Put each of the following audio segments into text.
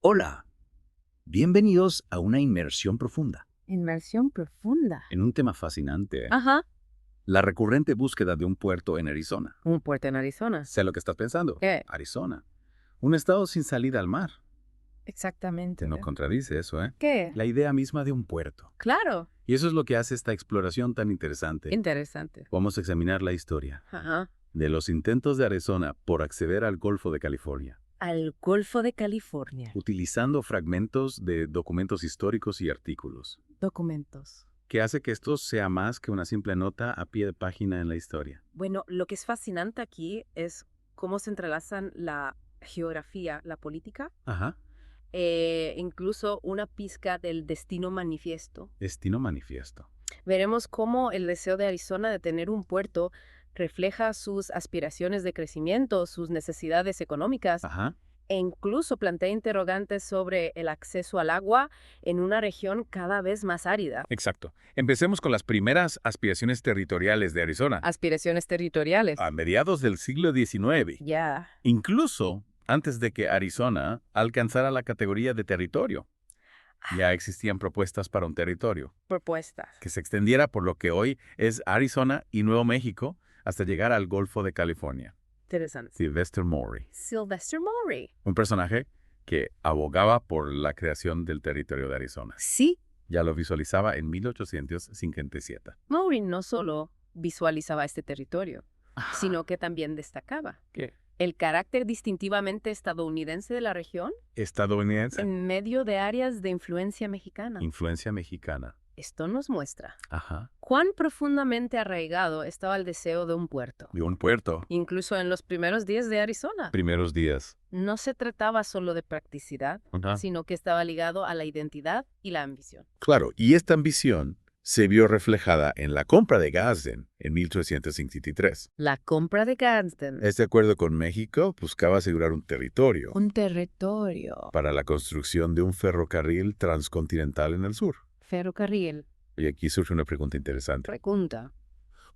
Hola, bienvenidos a una inmersión profunda Inmersión profunda. en un tema fascinante, Ajá. la recurrente búsqueda de un puerto en Arizona. Un puerto en Arizona. Sé lo que estás pensando. ¿Qué? Arizona, un estado sin salida al mar. Exactamente. Te no contradice eso, ¿eh? ¿Qué? La idea misma de un puerto. Claro. Y eso es lo que hace esta exploración tan interesante. Interesante. Vamos a examinar la historia Ajá. de los intentos de Arizona por acceder al Golfo de California, Al Golfo de California. utilizando fragmentos de documentos históricos y artículos, Documentos. que hace que esto sea más que una simple nota a pie de página en la historia. Bueno, lo que es fascinante aquí es cómo se entrelazan la geografía, la política, Ajá. incluso una pizca del destino manifiesto. Destino manifiesto. Veremos cómo el deseo de Arizona de tener un puerto refleja sus aspiraciones de crecimiento, sus necesidades económicas, Ajá. e incluso plantea interrogantes sobre el acceso al agua en una región cada vez más árida. Exacto. Empecemos con las primeras aspiraciones territoriales de Arizona. Aspiraciones territoriales. A mediados del siglo XIX, Ya. incluso antes de que Arizona alcanzara la categoría de territorio, ya existían propuestas para un territorio Propuestas. que se extendiera por lo que hoy es Arizona y Nuevo México hasta llegar al Golfo de California. Interesante. Sylvester Maury, Sylvester Maury. un personaje que abogaba por la creación del territorio de Arizona. Sí, Ya lo visualizaba en 1857. Maury no solo visualizaba este territorio, sino que también destacaba ¿Qué? el carácter distintivamente estadounidense de la región Estadounidense. en medio de áreas de influencia mexicana. Influencia mexicana. Esto nos muestra Ajá. cuán profundamente arraigado estaba el deseo de un puerto. De un puerto. Incluso en los primeros días de Arizona. Primeros días. No se trataba solo de practicidad, Ajá. sino que estaba ligado a la identidad y la ambición. Claro, y esta ambición se vio reflejada en la compra de Gadsden en 1863. La compra de Gadsden. Este acuerdo con México buscaba asegurar un territorio Un territorio. para la construcción de un ferrocarril transcontinental en el sur. Ferrocarril. Y aquí surge una pregunta interesante. Pregunta.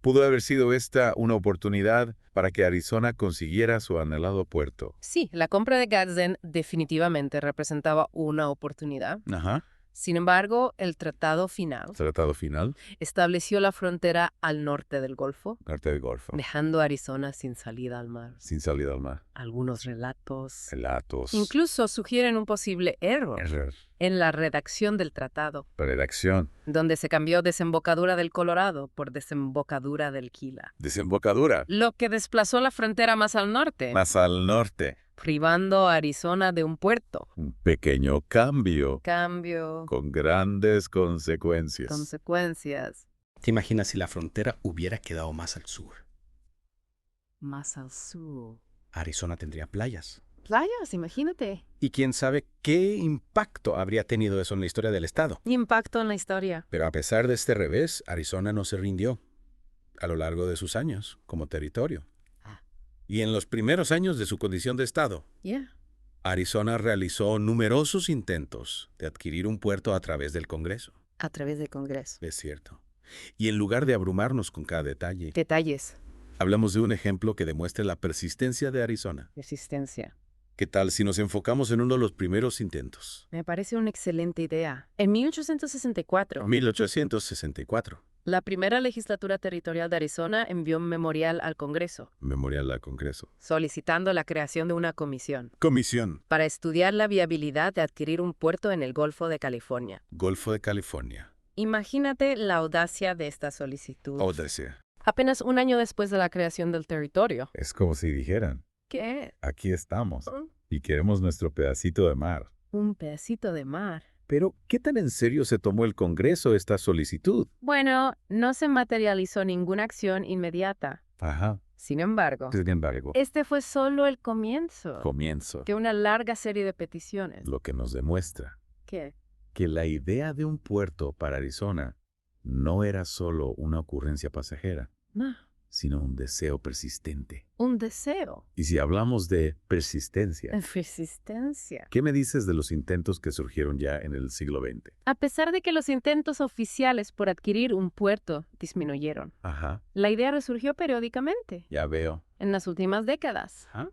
¿Pudo haber sido esta una oportunidad para que Arizona consiguiera su anhelado puerto? Sí, la compra de Gadsden definitivamente representaba una oportunidad. Ajá. Sin embargo, el tratado final Tratado final. estableció la frontera al norte del Golfo, Norte del Golfo. dejando a Arizona sin salida al mar. Sin salida al mar. Algunos relatos Relatos. incluso sugieren un posible error Error. en la redacción del tratado, Redacción. donde se cambió desembocadura del Colorado por desembocadura del Gila, Desembocadura. lo que desplazó la frontera más al norte, Más al norte. privando a Arizona de un puerto. Un pequeño cambio Cambio, con grandes consecuencias. consecuencias. ¿Te imaginas si la frontera hubiera quedado más al sur? Más al sur. Arizona tendría playas. Playas, imagínate. Y quién sabe qué impacto habría tenido eso en la historia del estado. Impacto en la historia. Pero a pesar de este revés, Arizona no se rindió a lo largo de sus años como territorio. Ah. Y en los primeros años de su condición de estado, Yeah. Arizona realizó numerosos intentos de adquirir un puerto a través del Congreso. A través del Congreso. Es cierto. Y en lugar de abrumarnos con cada detalle, Detalles. hablamos de un ejemplo que demuestre la persistencia de Arizona. Resistencia. ¿Qué tal si nos enfocamos en uno de los primeros intentos? Me parece una excelente idea. En 1864, 1864. la primera legislatura territorial de Arizona envió un memorial al Congreso, Memorial al Congreso. solicitando la creación de una comisión Comisión. para estudiar la viabilidad de adquirir un puerto en el Golfo de California. Golfo de California. Imagínate la audacia de esta solicitud. Odessa. Apenas un año después de la creación del territorio. Es como si dijeran, ¿Qué? aquí estamos y queremos nuestro pedacito de mar. Un pedacito de mar. Pero, ¿qué tan en serio se tomó el Congreso esta solicitud? Bueno, no se materializó ninguna acción inmediata. Ajá. Sin embargo, Sin embargo, este fue solo el comienzo comienzo. de una larga serie de peticiones. Lo que nos demuestra ¿Qué? que la idea de un puerto para Arizona no era solo una ocurrencia pasajera, No, sino un deseo persistente. un deseo. Y si hablamos de persistencia, Resistencia. ¿qué me dices de los intentos que surgieron ya en el siglo XX? A pesar de que los intentos oficiales por adquirir un puerto disminuyeron, Ajá, la idea resurgió periódicamente ya veo. en las últimas décadas. Ajá.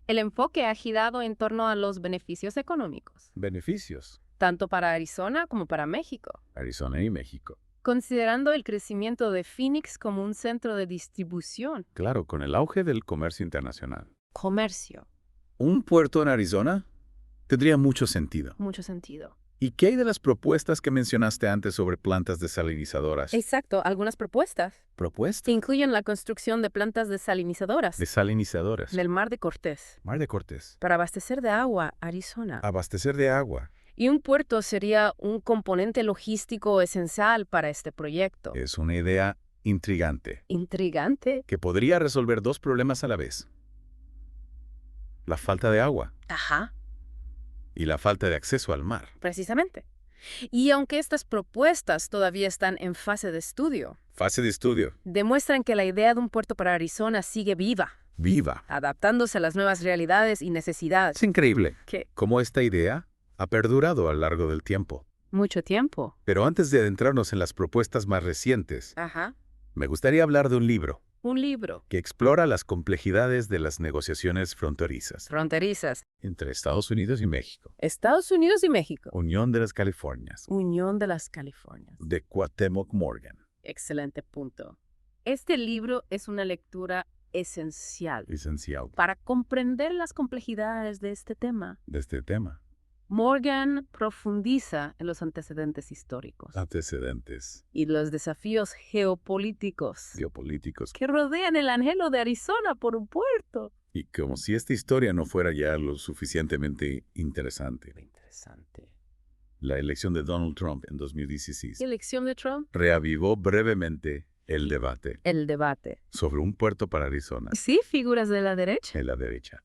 El enfoque ha girado en torno a los beneficios económicos, Beneficios. tanto para Arizona como para México, Arizona y México. considerando el crecimiento de Phoenix como un centro de distribución, Claro, con el auge del comercio internacional. comercio, ¿Un puerto en Arizona? Tendría mucho sentido. mucho sentido. ¿Y qué hay de las propuestas que mencionaste antes sobre plantas desalinizadoras? Exacto, algunas propuestas ¿Propuestas? que incluyen la construcción de plantas desalinizadoras Desalinizadoras. en el Mar de Cortés Mar de Cortés. para abastecer de agua a Arizona. Abastecer de agua. Y un puerto sería un componente logístico esencial para este proyecto. Es una idea intrigante Intrigante. que podría resolver dos problemas a la vez. La falta de agua Ajá, y la falta de acceso al mar. precisamente. Y aunque estas propuestas todavía están en fase de estudio, Fase de estudio. demuestran que la idea de un puerto para Arizona sigue viva, Viva. adaptándose a las nuevas realidades y necesidades. Es increíble Que cómo esta idea ha perdurado a lo largo del tiempo. mucho tiempo. Pero antes de adentrarnos en las propuestas más recientes, Ajá. me gustaría hablar de un libro Un libro. que explora las complejidades de las negociaciones fronterizas Fronterizas. entre Estados Unidos y México. Estados Unidos y México. Unión de las Californias, Unión de las Californias. de Cuauhtémoc Morgan. Excelente punto. Este libro es una lectura esencial Licenciado para comprender las complejidades de este tema. de este tema. Morgan profundiza en los antecedentes históricos Antecedentes y los desafíos geopolíticos geopolíticos. que rodean el anhelo de Arizona por un puerto. Y como si esta historia no fuera ya lo suficientemente interesante. Interesante. La elección de Donald Trump en 2016 Elección de Trump. reavivó brevemente el debate El debate. sobre un puerto para Arizona Sí, figuras de la derecha, en la derecha.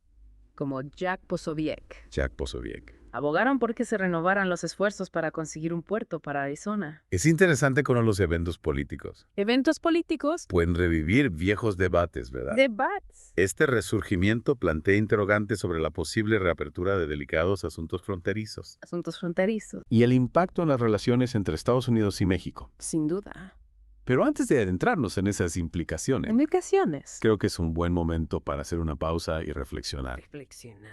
como Jack Posobiec, Jack Posobiec. abogaron por que se renovaran los esfuerzos para conseguir un puerto para Arizona. Es interesante cómo los eventos políticos Eventos políticos. pueden revivir viejos debates, ¿verdad? Debates. Este resurgimiento plantea interrogantes sobre la posible reapertura de delicados asuntos fronterizos Asuntos fronterizos. y el impacto en las relaciones entre Estados Unidos y México. Sin duda. Pero antes de adentrarnos en esas implicaciones, Implicaciones. creo que es un buen momento para hacer una pausa y reflexionar. Reflexionar.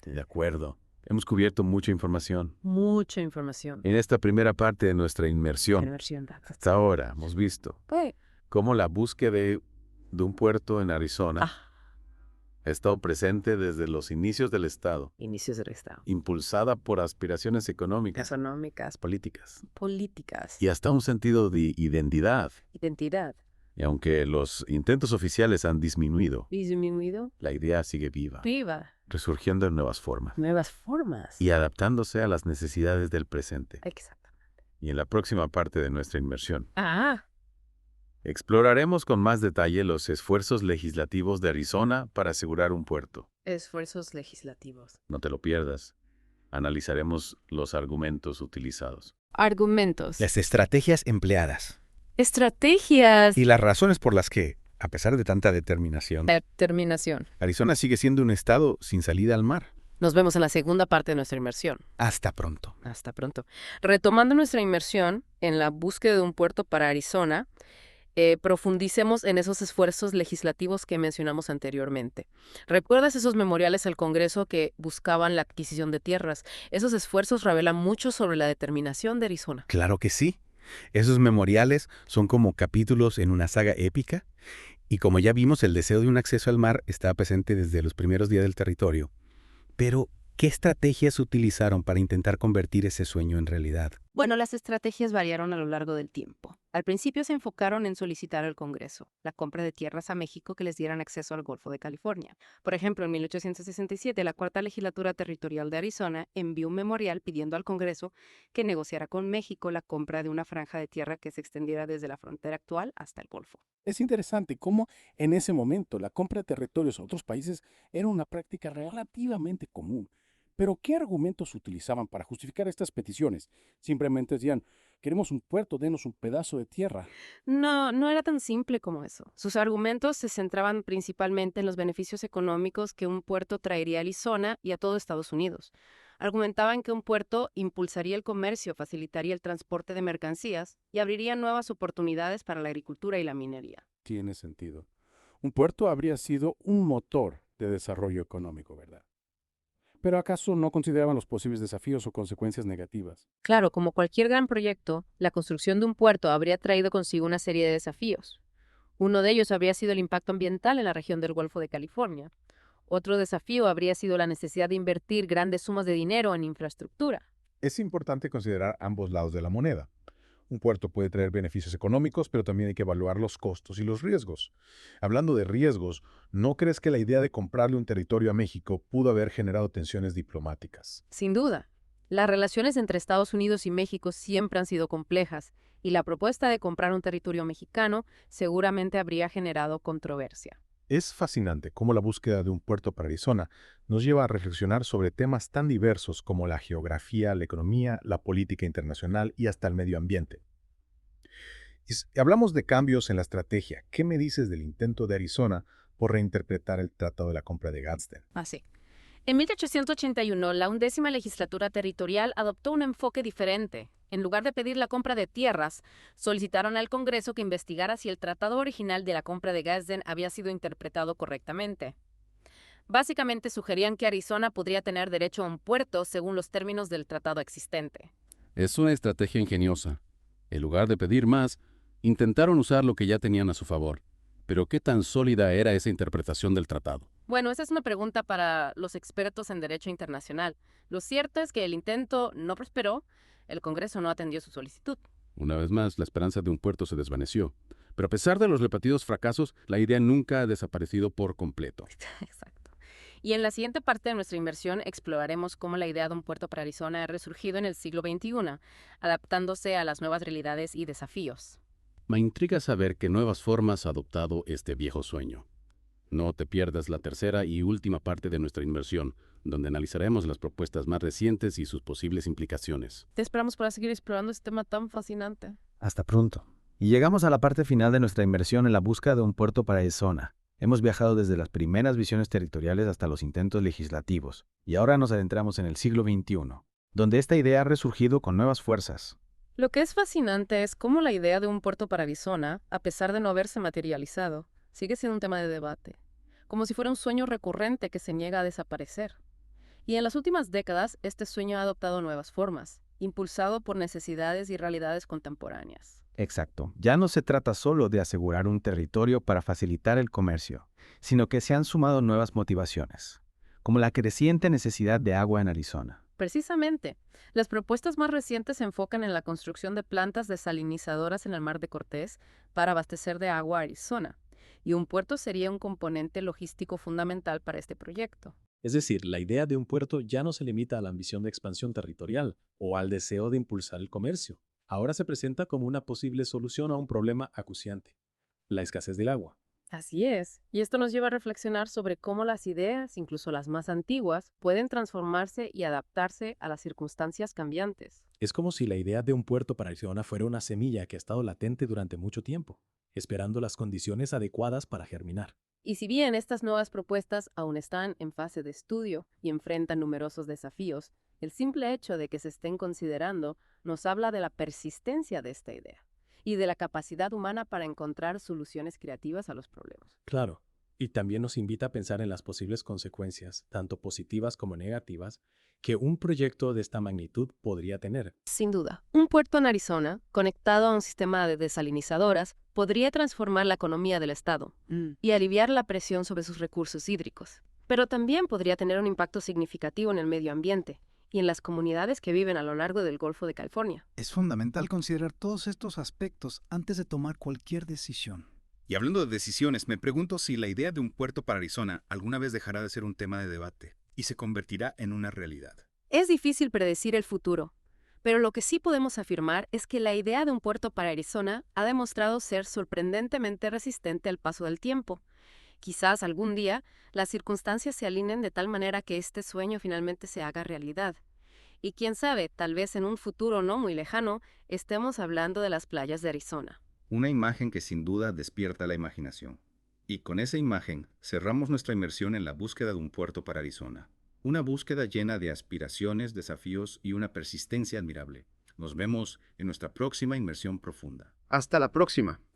De acuerdo. Hemos cubierto mucha información Mucha información. en esta primera parte de nuestra inmersión. Inmersión. Hasta ahora hemos visto cómo la búsqueda de un puerto en Arizona ha estado presente desde los inicios del Estado, Inicios del Estado. impulsada por aspiraciones económicas, Económicas, políticas políticas, y hasta un sentido de identidad. identidad. Y aunque los intentos oficiales han disminuido, Disminuido. la idea sigue viva, Viva. resurgiendo en nuevas formas Nuevas formas. y adaptándose a las necesidades del presente. Exactamente. Y en la próxima parte de nuestra inmersión, Ah, exploraremos con más detalle los esfuerzos legislativos de Arizona para asegurar un puerto. esfuerzos legislativos. No te lo pierdas. Analizaremos los argumentos utilizados. Argumentos. Las estrategias empleadas. Estrategias. Y las razones por las que, a pesar de tanta determinación, Determinación. Arizona sigue siendo un estado sin salida al mar. Nos vemos en la segunda parte de nuestra inmersión. Hasta pronto. Hasta pronto. Retomando nuestra inmersión en la búsqueda de un puerto para Arizona, profundicemos en esos esfuerzos legislativos que mencionamos anteriormente. ¿Recuerdas esos memoriales al Congreso que buscaban la adquisición de tierras? Esos esfuerzos revelan mucho sobre la determinación de Arizona. Claro que sí. Esos memoriales son como capítulos en una saga épica, y como ya vimos, el deseo de un acceso al mar está presente desde los primeros días del territorio. Pero, ¿qué estrategias utilizaron para intentar convertir ese sueño en realidad? Bueno, las estrategias variaron a lo largo del tiempo. Al principio se enfocaron en solicitar al Congreso la compra de tierras a México que les dieran acceso al Golfo de California. Por ejemplo, en 1867, la Cuarta Legislatura Territorial de Arizona envió un memorial pidiendo al Congreso que negociara con México la compra de una franja de tierra que se extendiera desde la frontera actual hasta el Golfo. Es interesante cómo en ese momento la compra de territorios a otros países era una práctica relativamente común. Pero ¿qué argumentos utilizaban para justificar estas peticiones? Simplemente decían, queremos un puerto, denos un pedazo de tierra. No era tan simple como eso. Sus argumentos se centraban principalmente en los beneficios económicos que un puerto traería a Arizona y a todo Estados Unidos. Argumentaban que un puerto impulsaría el comercio, facilitaría el transporte de mercancías y abriría nuevas oportunidades para la agricultura y la minería. Tiene sentido. Un puerto habría sido un motor de desarrollo económico, ¿verdad? Pero ¿acaso no consideraban los posibles desafíos o consecuencias negativas? Claro, como cualquier gran proyecto, la construcción de un puerto habría traído consigo una serie de desafíos. Uno de ellos habría sido el impacto ambiental en la región del Golfo de California. Otro desafío habría sido la necesidad de invertir grandes sumas de dinero en infraestructura. Es importante considerar ambos lados de la moneda. Un puerto puede traer beneficios económicos, pero también hay que evaluar los costos y los riesgos. Hablando de riesgos, ¿no crees que la idea de comprarle un territorio a México pudo haber generado tensiones diplomáticas? Sin duda, las relaciones entre Estados Unidos y México siempre han sido complejas, y la propuesta de comprar un territorio mexicano seguramente habría generado controversia. Es fascinante cómo la búsqueda de un puerto para Arizona nos lleva a reflexionar sobre temas tan diversos como la geografía, la economía, la política internacional y hasta el medio ambiente. Hablamos de cambios en la estrategia. ¿Qué me dices del intento de Arizona por reinterpretar el Tratado de la Compra de Gadsden? Así. En 1881, la 11ª legislatura territorial adoptó un enfoque diferente. En lugar de pedir la compra de tierras, solicitaron al Congreso que investigara si el tratado original de la compra de Gadsden había sido interpretado correctamente. Básicamente sugerían que Arizona podría tener derecho a un puerto según los términos del tratado existente. Es una estrategia ingeniosa. En lugar de pedir más, intentaron usar lo que ya tenían a su favor. Pero ¿qué tan sólida era esa interpretación del tratado? Bueno, esa es una pregunta para los expertos en derecho internacional. Lo cierto es que el intento no prosperó, el Congreso no atendió su solicitud. Una vez más, la esperanza de un puerto se desvaneció. Pero a pesar de los repetidos fracasos, la idea nunca ha desaparecido por completo. Exacto. Y en la siguiente parte de nuestra inversión exploraremos cómo la idea de un puerto para Arizona ha resurgido en el siglo XXI, adaptándose a las nuevas realidades y desafíos. Me intriga saber qué nuevas formas ha adoptado este viejo sueño. No te pierdas la tercera y última parte de nuestra inversión, donde analizaremos las propuestas más recientes y sus posibles implicaciones. Te esperamos para seguir explorando este tema tan fascinante. Hasta pronto. Y llegamos a la parte final de nuestra inversión en la búsqueda de un puerto para Arizona. Hemos viajado desde las primeras visiones territoriales hasta los intentos legislativos, y ahora nos adentramos en el siglo XXI, donde esta idea ha resurgido con nuevas fuerzas. Lo que es fascinante es cómo la idea de un puerto para Arizona, a pesar de no haberse materializado, sigue siendo un tema de debate, como si fuera un sueño recurrente que se niega a desaparecer. Y en las últimas décadas, este sueño ha adoptado nuevas formas, impulsado por necesidades y realidades contemporáneas. Exacto. Ya no se trata solo de asegurar un territorio para facilitar el comercio, sino que se han sumado nuevas motivaciones, como la creciente necesidad de agua en Arizona. Precisamente, las propuestas más recientes se enfocan en la construcción de plantas desalinizadoras en el Mar de Cortés para abastecer de agua a Arizona, y un puerto sería un componente logístico fundamental para este proyecto. Es decir, la idea de un puerto ya no se limita a la ambición de expansión territorial o al deseo de impulsar el comercio. Ahora se presenta como una posible solución a un problema acuciante, la escasez del agua. Así es, y esto nos lleva a reflexionar sobre cómo las ideas, incluso las más antiguas, pueden transformarse y adaptarse a las circunstancias cambiantes. Es como si la idea de un puerto para Arizona fuera una semilla que ha estado latente durante mucho tiempo, esperando las condiciones adecuadas para germinar. Y si bien estas nuevas propuestas aún están en fase de estudio y enfrentan numerosos desafíos, el simple hecho de que se estén considerando nos habla de la persistencia de esta idea y de la capacidad humana para encontrar soluciones creativas a los problemas. Claro, y también nos invita a pensar en las posibles consecuencias, tanto positivas como negativas, que un proyecto de esta magnitud podría tener. Sin duda, un puerto en Arizona, conectado a un sistema de desalinizadoras, podría transformar la economía del estado y aliviar la presión sobre sus recursos hídricos. Pero también podría tener un impacto significativo en el medio ambiente y en las comunidades que viven a lo largo del Golfo de California. Es fundamental considerar todos estos aspectos antes de tomar cualquier decisión. Y hablando de decisiones, me pregunto si la idea de un puerto para Arizona alguna vez dejará de ser un tema de debate y se convertirá en una realidad. Es difícil predecir el futuro, pero lo que sí podemos afirmar es que la idea de un puerto para Arizona ha demostrado ser sorprendentemente resistente al paso del tiempo. Quizás algún día las circunstancias se alineen de tal manera que este sueño finalmente se haga realidad. Y quién sabe, tal vez en un futuro no muy lejano, estemos hablando de las playas de Arizona. Una imagen que sin duda despierta la imaginación. Y con esa imagen cerramos nuestra inmersión en la búsqueda de un puerto para Arizona. Una búsqueda llena de aspiraciones, desafíos y una persistencia admirable. Nos vemos en nuestra próxima inmersión profunda. Hasta la próxima.